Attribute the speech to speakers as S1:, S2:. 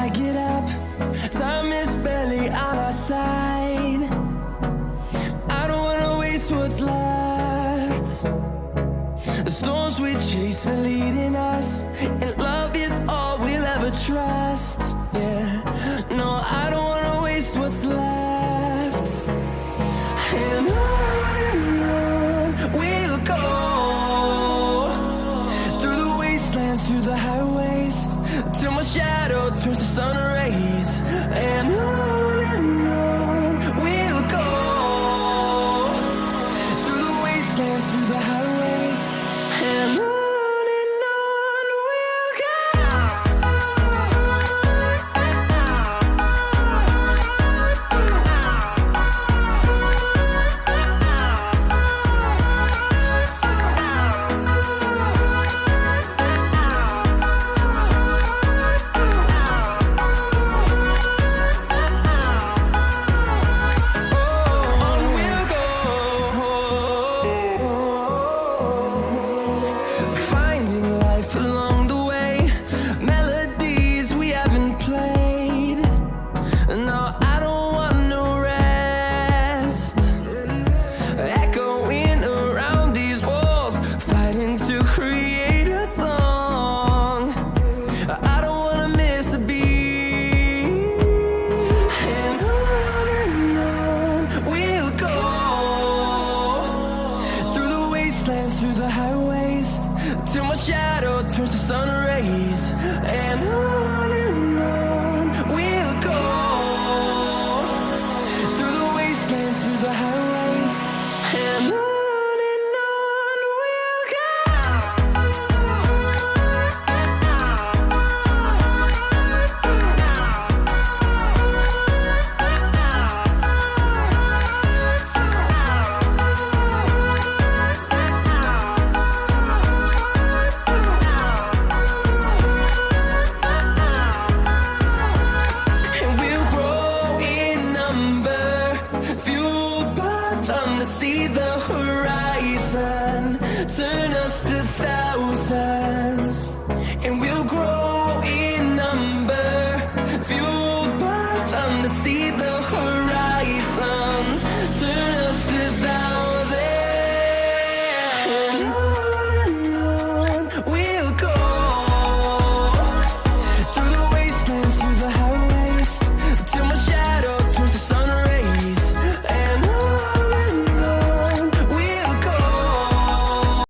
S1: I get up, time is barely on our side. I don't wanna waste what's left. The storms we chase are leading us, and love is all we'll ever trust. Yeah, no, I don't wanna waste what's left. And on we'll go, through the wastelands, through the highways, till my shadow turns to sun rays. And on we'll go, through the wastelands, through the highways, and on we'll go. Finding life along the way, melodies we haven't played. No, I don't want no rest. Echoing around these walls, fighting to create a song. I don't wanna miss a beat. And on we'll go, through the wastelands, through the highways, till my shadow turns to sun rays. And on we'll go, through the wastelands, through the highways, and on we'll go. And we'll grow in number, fueled by them to see the horizon, turn us to thousands. And we'll grow in number, fueled by them to see the horizon.